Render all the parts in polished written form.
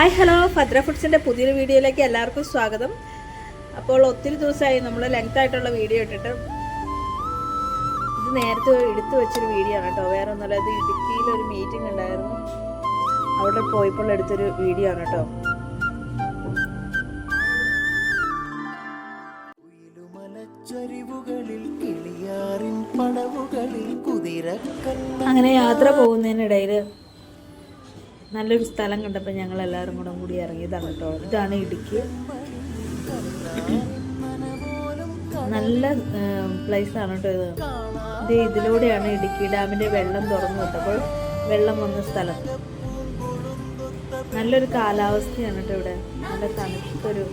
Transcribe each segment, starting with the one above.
Hi hello Bhadra ഫുഡ്സിൻ്റെ പുതിയൊരു വീഡിയോയിലേക്ക് എല്ലാവർക്കും സ്വാഗതം. അപ്പോൾ ഒത്തിരി ദിവസമായി നമ്മൾ ലെങ്ത് ആയിട്ടുള്ള വീഡിയോ ഇട്ടിട്ട്. ഇത് നേരത്തെ എടുത്തു വെച്ചൊരു വീഡിയോ ആണ് കേട്ടോ, വേറെ ഒന്നുമല്ല. ഇത് ഇടുക്കിയിലൊരു മീറ്റിംഗ് ഉണ്ടായിരുന്നു, അവിടെ പോയപ്പോൾ എടുത്തൊരു വീഡിയോ ആണ് കേട്ടോ. അങ്ങനെ യാത്ര പോകുന്നതിനിടയിൽ നല്ലൊരു സ്ഥലം കണ്ടപ്പോൾ ഞങ്ങൾ എല്ലാവരും കൂടി ഇറങ്ങിയതാണ് കേട്ടോ. ഇതാണ് ഇടുക്കി, നല്ല പ്ലേസാണ് കേട്ടോ ഇത്. ഇതിലൂടെയാണ് ഇടുക്കി ഡാമിൻ്റെ വെള്ളം തുറന്നു വിട്ടപ്പോൾ വെള്ളം വന്ന സ്ഥലം. നല്ലൊരു കാലാവസ്ഥയാണ് കേട്ടോ ഇവിടെ, നല്ല തണുത്തൊരു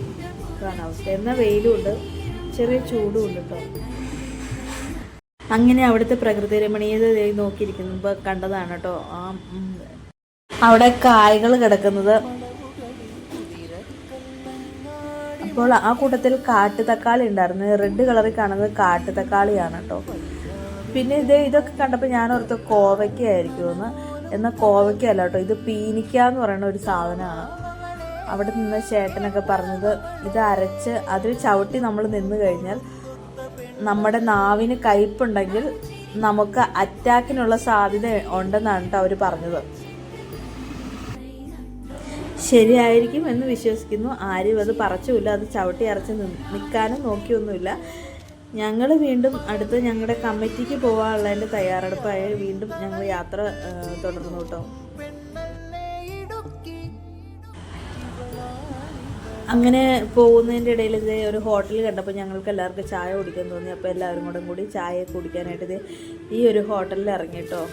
കാലാവസ്ഥ. എന്നാൽ വെയിലും ഉണ്ട്, ചെറിയ ചൂടും ഉണ്ട് കേട്ടോ. അങ്ങനെ അവിടുത്തെ പ്രകൃതി രമണീയത നോക്കിയിരിക്കുമ്പോൾ കണ്ടതാണ് കേട്ടോ അവിടെ കായ്കൾ കിടക്കുന്നത്. അപ്പോൾ ആ കൂട്ടത്തിൽ കാട്ടുതക്കാളി ഉണ്ടായിരുന്നു, റെഡ് കളറിൽ കാണുന്നത് കാട്ടുതക്കാളിയാണ് കേട്ടോ. പിന്നെ ഇതൊക്കെ കണ്ടപ്പോൾ ഞാൻ ഓർത്ത് കോവയ്ക്കായിരിക്കുമെന്ന്. എന്നാൽ കോവയ്ക്കല്ല കേട്ടോ, ഇത് പീനിക്ക എന്ന് പറയുന്ന ഒരു സാധനമാണ്. അവിടെ നിന്ന് ചേട്ടനൊക്കെ പറഞ്ഞത് ഇത് അരച്ച് അതിൽ ചവിട്ടി നമ്മൾ നിന്ന് കഴിഞ്ഞാൽ നമ്മുടെ നാവിന് കയ്പുണ്ടെങ്കിൽ നമുക്ക് അറ്റാക്കിനുള്ള സാധ്യത ഉണ്ടെന്നാണ് കേട്ടോ അവർ പറഞ്ഞത്. ശരിയായിരിക്കും എന്ന് വിശ്വസിക്കുന്നു. ആരും അത് പറച്ചുമില്ല, അത് ചവിട്ടി അരച്ച് നിൽക്കാനും നോക്കിയൊന്നുമില്ല. ഞങ്ങൾ വീണ്ടും അടുത്ത് ഞങ്ങളുടെ കമ്മിറ്റിക്ക് പോകാനുള്ളതിൻ്റെ തയ്യാറെടുപ്പായി വീണ്ടും ഞങ്ങൾ യാത്ര തുടർന്നു കേട്ടോ. അങ്ങനെ പോകുന്നതിൻ്റെ ഇടയിൽ ഒരു ഹോട്ടൽ കണ്ടപ്പോൾ ഞങ്ങൾക്ക് എല്ലാവർക്കും ചായ കുടിക്കാൻ തോന്നി. അപ്പോൾ എല്ലാവരും കൂടി ചായ കുടിക്കാനായിട്ട് ഈ ഒരു ഹോട്ടലിൽ ഇറങ്ങി കേട്ടോ.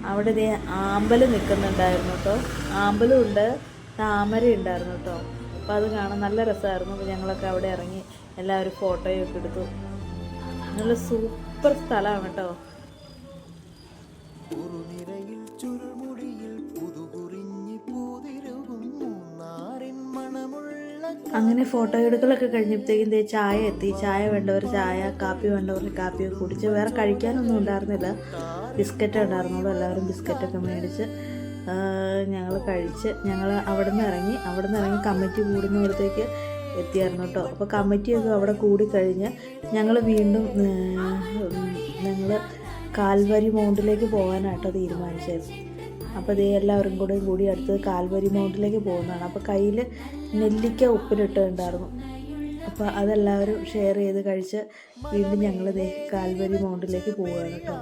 അവിടെ ആമ്പൽ നിൽക്കുന്നുണ്ടായിരുന്നു കേട്ടോ, ആമ്പലും ഉണ്ട്, താമര ഉണ്ടായിരുന്നു കേട്ടോ. അപ്പോൾ അത് കാണാൻ നല്ല രസമായിരുന്നു. അപ്പോൾ ഞങ്ങളൊക്കെ അവിടെ ഇറങ്ങി എല്ലാവരും ഫോട്ടോയൊക്കെ എടുത്തു. നല്ല സൂപ്പർ സ്ഥലമാണ് കേട്ടോ. അങ്ങനെ ഫോട്ടോ എടുക്കലൊക്കെ കഴിഞ്ഞപ്പോഴത്തേക്കും ചായ എത്തി. ചായ വേണ്ടവർ ചായ, കാപ്പി വേണ്ടവർ കാപ്പിയൊക്കെ കുടിച്ച്. വേറെ കഴിക്കാനൊന്നും ഉണ്ടായിരുന്നില്ല, ബിസ്ക്കറ്റ് ഉണ്ടായിരുന്നുള്ളൂ. എല്ലാവരും ബിസ്ക്കറ്റൊക്കെ മേടിച്ച് ഞങ്ങൾ കഴിച്ച് ഞങ്ങൾ അവിടെ നിന്ന് ഇറങ്ങി കമ്മിറ്റി കൂടുന്നിടത്തേക്ക് എത്തിയായിരുന്നു കേട്ടോ. അപ്പോൾ കമ്മിറ്റിയൊക്കെ അവിടെ കൂടിക്കഴിഞ്ഞ് ഞങ്ങൾ വീണ്ടും കാൽവരി മൗണ്ടിലേക്ക് പോകാനായിട്ടോ തീരുമാനിച്ചത്. അപ്പോൾ എല്ലാവരും കൂടി അടുത്തത് കാൽവരി മൗണ്ടിലേക്ക് പോകുന്നതാണ്. അപ്പോൾ കയ്യിൽ നെല്ലിക്ക ഉപ്പിലിട്ടുണ്ടായിരുന്നു. അപ്പോൾ അതെല്ലാവരും ഷെയർ ചെയ്ത് കഴിച്ച് വീണ്ടും ഞങ്ങൾ കാൽവരി മൗണ്ടിലേക്ക് പോവുകയാണ് കേട്ടോ.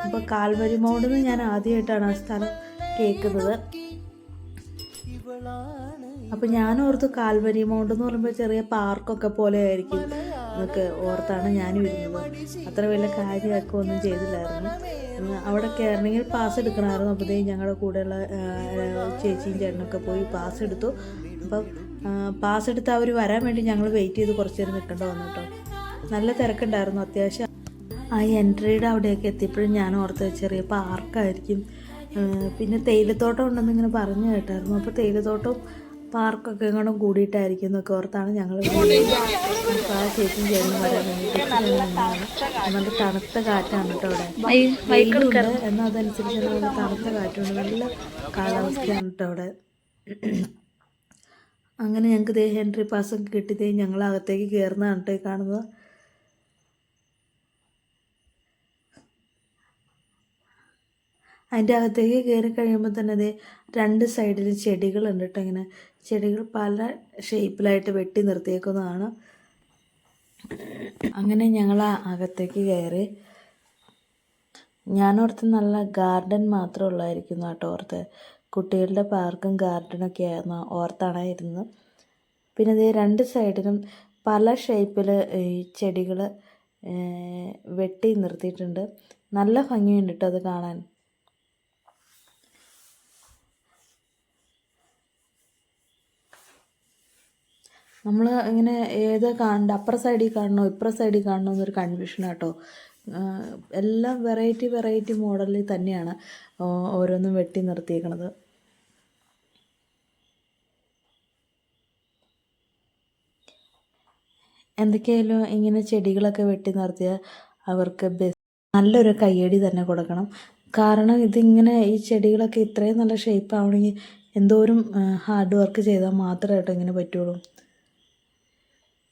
അപ്പോൾ കാൽവരി മൗണ്ടിൽ നിന്ന് ഞാൻ ആദ്യമായിട്ടാണ് ആ സ്ഥലം കേൾക്കുന്നത്. അപ്പോൾ ഞാൻ ഓർത്തു കാൽവരി മൗണ്ട് എന്ന് പറയുമ്പോൾ ചെറിയ പാർക്കൊക്കെ പോലെ ആയിരിക്കും എന്നൊക്കെ ഓർത്താണ് ഞാനും ഇരുന്നത്. അത്ര വലിയ കാര്യമൊക്കെ ഒന്നും ചെയ്തില്ലായിരുന്നു. അവിടെ കയറണമെങ്കിൽ പാസ് എടുക്കണമായിരുന്നു. അപ്പോൾ ഞങ്ങളുടെ കൂടെയുള്ള ചേച്ചിയും ചേട്ടനൊക്കെ പോയി പാസ് എടുത്തു. അപ്പം പാസ് എടുത്ത് അവർ വരാൻ വേണ്ടി ഞങ്ങൾ വെയിറ്റ് ചെയ്ത് കുറച്ച് നേരം നിൽക്കേണ്ട വന്നു കേട്ടോ. നല്ല തിരക്കുണ്ടായിരുന്നു അത്യാവശ്യം. ആ എൻട്രിയുടെ അവിടെയൊക്കെ എത്തിയപ്പോഴും ഞാൻ ഓർത്ത് ചെറിയ പാർക്കായിരിക്കും. പിന്നെ തേയിലത്തോട്ടം ഉണ്ടെന്ന് ഇങ്ങനെ പറഞ്ഞു കേട്ടായിരുന്നു. അപ്പോൾ തേയിലത്തോട്ടവും പാർക്കൊക്കെ എങ്ങോട്ടും കൂടിയിട്ടായിരിക്കും എന്നൊക്കെ ഓർത്താണ് ഞങ്ങൾ ആ ചേച്ചിയും ചേട്ടനും വരാൻ വേണ്ടിയിട്ട്. നല്ല തണുത്ത കാറ്റാണ് കേട്ടോ അവിടെ. വെയിലുണ്ട്, എന്നാൽ അതനുസരിച്ച് നല്ല തണുത്ത കാറ്റുണ്ട്, നല്ല കാലാവസ്ഥയാണ് കേട്ടോ അവിടെ. അങ്ങനെ ഞങ്ങൾക്ക് എൻട്രി പാസ്സൊക്കെ കിട്ടി ഞങ്ങൾ അകത്തേക്ക് കയറുന്നതാണ് കേട്ടോ കാണുന്നത്. അതിൻ്റെ അകത്തേക്ക് കയറി കഴിയുമ്പോൾ തന്നെ രണ്ട് സൈഡിൽ ചെടികളുണ്ട് കേട്ടോ. ഇങ്ങനെ ചെടികൾ പല ഷേപ്പിലായിട്ട് വെട്ടി നിർത്തിയേക്കുന്നതാണ്. അങ്ങനെ ഞങ്ങൾ അകത്തേക്ക് കയറി. ഞാനോർത്ത് നല്ല ഗാർഡൻ മാത്രമേ ഉള്ളായിരിക്കുന്നു കേട്ടോ ഓർത്ത്. കുട്ടികളുടെ പാർക്കും ഗാർഡനൊക്കെ ആയിരുന്നു ഓർത്താണ് ഇരുന്നത്. പിന്നെ രണ്ട് സൈഡിലും പല ഷേപ്പിൽ ഈ ചെടികൾ വെട്ടി നിർത്തിയിട്ടുണ്ട്. നല്ല ഭംഗിയുണ്ട് കേട്ടോ അത് കാണാൻ. നമ്മൾ ഇങ്ങനെ ഏത് കാണണ്ട, അപ്പുറ സൈഡിൽ കാണണോ ഇപ്പുറ സൈഡിൽ കാണണോ എന്നൊരു കൺഫ്യൂഷനാണ് കേട്ടോ. എല്ലാം വെറൈറ്റി മോഡലിൽ തന്നെയാണ് ഓരോന്നും വെട്ടി നിർത്തിയേക്കണത്. എന്തൊക്കെയായാലും ഇങ്ങനെ ചെടികളൊക്കെ വെട്ടി നിർത്തിയാൽ അവർക്ക് നല്ലൊരു കയ്യടി തന്നെ കൊടുക്കണം. കാരണം ഇതിങ്ങനെ ഈ ചെടികളൊക്കെ ഇത്രയും നല്ല ഷേപ്പ് ആവണമെങ്കിൽ എന്തോരം ഹാർഡ് വർക്ക് ചെയ്താൽ മാത്രമായിട്ട് ഇങ്ങനെ പറ്റുള്ളൂ.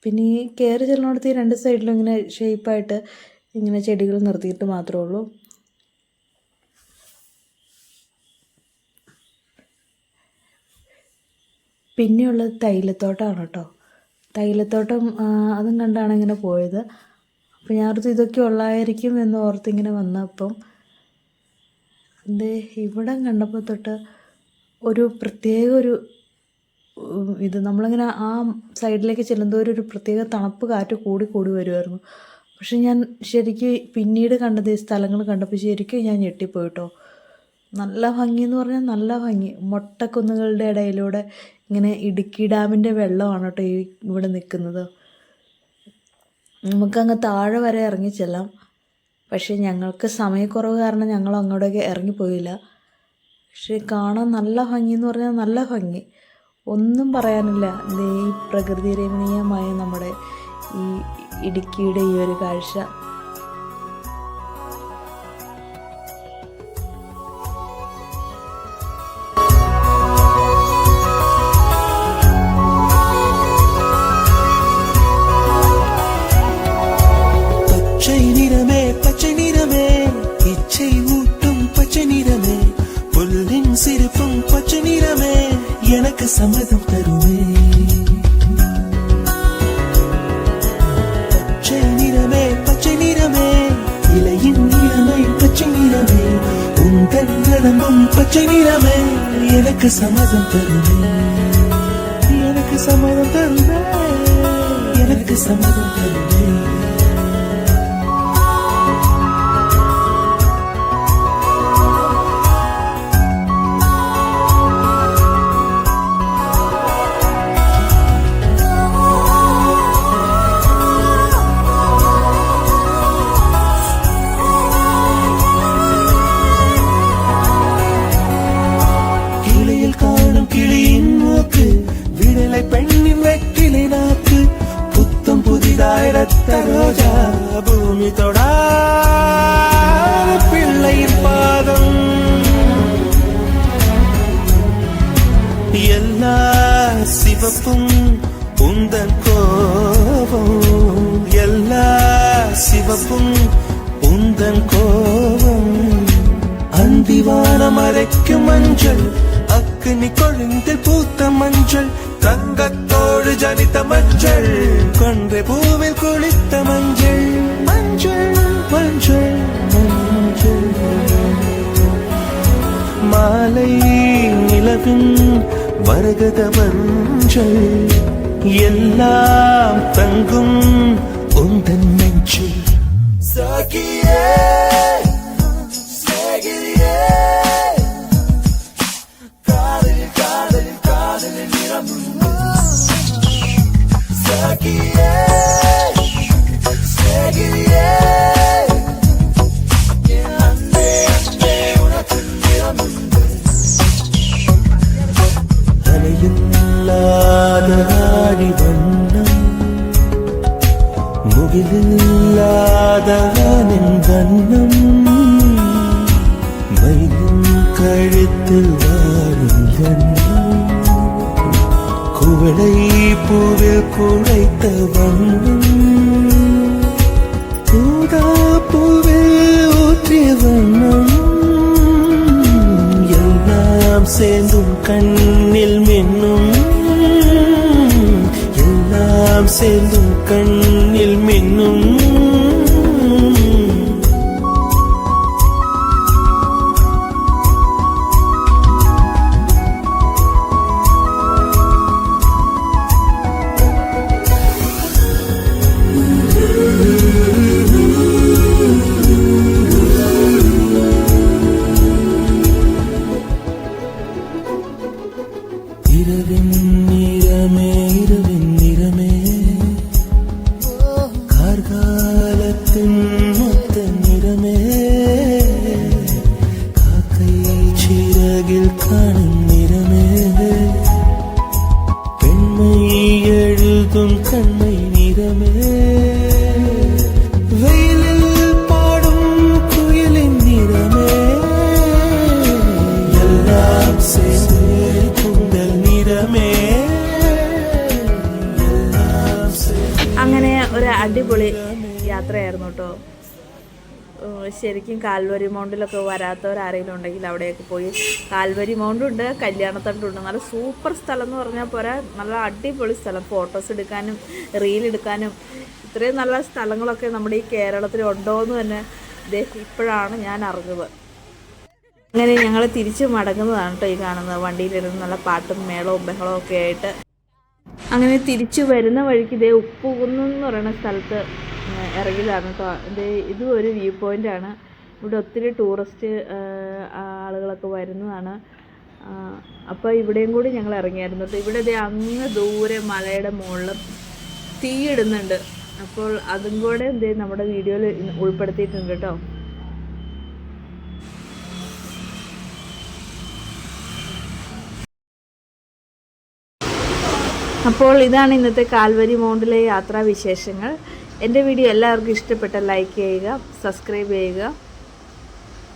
പിന്നെ ഈ കയറി ചെല്ലുന്നിടത്ത് ഈ 2 സൈഡിലും ഇങ്ങനെ ഷേപ്പായിട്ട് ഇങ്ങനെ ചെടികൾ നിർത്തിയിട്ട് മാത്രമേ ഉള്ളൂ. പിന്നെയുള്ളത് തൈലത്തോട്ടമാണ് കേട്ടോ. തൈലത്തോട്ടം അതും കണ്ടാണ് ഇങ്ങനെ പോയത്. അപ്പോൾ ഞാനോർത്ത് ഇതൊക്കെ ഉള്ളായിരിക്കും എന്ന് ഓർത്ത് ഇങ്ങനെ വന്നപ്പം ഇവിടെ കണ്ടപ്പോൾ തൊട്ട് ഒരു പ്രത്യേക ഇത് നമ്മളിങ്ങനെ ആ സൈഡിലേക്ക് ചെല്ലുന്നതോറും ഒരു പ്രത്യേക തണുപ്പ് കാറ്റ് കൂടി കൂടി വരുമായിരുന്നു. പക്ഷെ ഞാൻ ശരിക്കും പിന്നീട് കണ്ടത് ഈ സ്ഥലങ്ങൾ കണ്ടപ്പോൾ ശരിക്കും ഞാൻ ഞെട്ടിപ്പോയിട്ടോ. നല്ല ഭംഗി എന്ന് പറഞ്ഞാൽ നല്ല ഭംഗി. മൊട്ടക്കുന്നുകളുടെ ഇടയിലൂടെ ഇങ്ങനെ ഇടുക്കി ഡാമിൻ്റെ വെള്ളമാണ് കേട്ടോ ഇവിടെ നിൽക്കുന്നത്. നമുക്കങ്ങ് താഴെ വരെ ഇറങ്ങിച്ചെല്ലാം. പക്ഷേ ഞങ്ങൾക്ക് സമയക്കുറവ് കാരണം ഞങ്ങൾ അങ്ങോട്ടേക്ക് ഇറങ്ങിപ്പോയില്ല. പക്ഷേ കാണാൻ നല്ല ഭംഗി എന്ന് പറഞ്ഞാൽ നല്ല ഭംഗി, ഒന്നും പറയാനില്ല. ഈ പ്രകൃതി രമണീയമായ നമ്മുടെ ഈ ഇടുക്കിയുടെ ഈ ഒരു കാഴ്ച. சம்மதம் தருவே பச்சை நிறமே பச்சை நிறமே இலையின் நிறமை பச்சை நிறமே உங்கள் நடமும் பச்சை நிறமே எனக்கு சம்மதம் தருவே எனக்கு சம்மதம் தருவே எனக்கு சம்மதம் தருவே ரோஜா பூமி தொடாத பிள்ளையின் பாதம் எல்லா சிவப்பும் உந்தன் கோபம் எல்லா சிவப்பும் உந்தன் கோபம் அந்திவானம் அரைக்கும் மஞ்சள் அக்னி கொழுந்தில் பூத்த மஞ்சள் தங்கத்தோடு ஜனித்த மஞ்சள் கொன்றை பூவில் குளித்த மஞ்சள் மஞ்சள் மஞ்சள் மஞ்சள் மாலை நிலவின் மரகத மஞ்சள் எல்லாம் தங்கும் உந்தன் நெஞ்சில் சகியே சகியே தலையில்லாத ஆடி வண்ணம் முகிலில்லாத வானின் வண்ணம் மயிலின் கழுத்தில் வாழும் வண்ணம் குவளை பூவில் குழைத்த வண்ணம் பூதா பூவில் ஊற்றிய வண்ணம் எல்லாம் சேர்ந்தும் கண்ணில் மின்னும் எல்லாம் சேர்ந்தும் கண்ணில் மின்னும் இரவின் நிறமே കേട്ടോ. ശരിക്കും കാൽവരി മൗണ്ടിലൊക്കെ വരാത്തവരാരെങ്കിലും ഉണ്ടെങ്കിൽ അവിടെയൊക്കെ പോയി, കാൽവരി മൗണ്ടുണ്ട്, കല്യാണത്തണ്ടുണ്ട്. നല്ല സൂപ്പർ സ്ഥലം എന്ന് പറഞ്ഞാൽ പോരാ, നല്ല അടിപൊളി സ്ഥലം. ഫോട്ടോസ് എടുക്കാനും റീലെടുക്കാനും ഇത്രയും നല്ല സ്ഥലങ്ങളൊക്കെ നമ്മുടെ ഈ കേരളത്തിൽ ഉണ്ടോ എന്ന് തന്നെ ഇപ്പോഴാണ് ഞാൻ അറിഞ്ഞത്. അങ്ങനെ ഞങ്ങൾ തിരിച്ച് മടങ്ങുന്നതാണ് കേട്ടോ ഈ കാണുന്നത്. വണ്ടിയിലിരുന്ന് നല്ല പാട്ടും മേളവും ബഹളവും ഒക്കെ ആയിട്ട് അങ്ങനെ തിരിച്ചു വരുന്ന വഴിക്ക് ഉപ്പുകുന്നം എന്ന് പറയുന്ന സ്ഥലത്ത് ഇറങ്ങിയതാണ് കേട്ടോ. ഇതും ഒരു വ്യൂ പോയിൻ്റാണ്. ഇവിടെ ഒത്തിരി ടൂറിസ്റ്റ് ആളുകളൊക്കെ വരുന്നതാണ്. അപ്പോൾ ഇവിടെയും കൂടി ഞങ്ങൾ ഇറങ്ങിയായിരുന്നു കേട്ടോ. ഇവിടെ അങ്ങ് ദൂരെ മലയുടെ മുകളിൽ തീയിടുന്നുണ്ട്. അപ്പോൾ അതും കൂടെ നമ്മുടെ വീഡിയോയിൽ ഉൾപ്പെടുത്തിയിട്ടുണ്ട് കേട്ടോ. അപ്പോൾ ഇതാണ് ഇന്നത്തെ കാൽവരി മൗണ്ടിലെ യാത്രാവിശേഷങ്ങൾ. എൻ്റെ വീഡിയോ എല്ലാവർക്കും ഇഷ്ടപ്പെട്ട ലൈക്ക് ചെയ്യുക, സബ്സ്ക്രൈബ് ചെയ്യുക.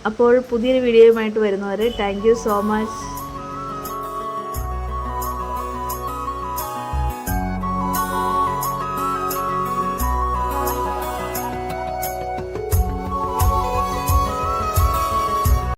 അപ്പോൾ പുതിയൊരു വീഡിയോയുമായിട്ട് വരുന്നവരെ താങ്ക് യു സോ മച്ച്.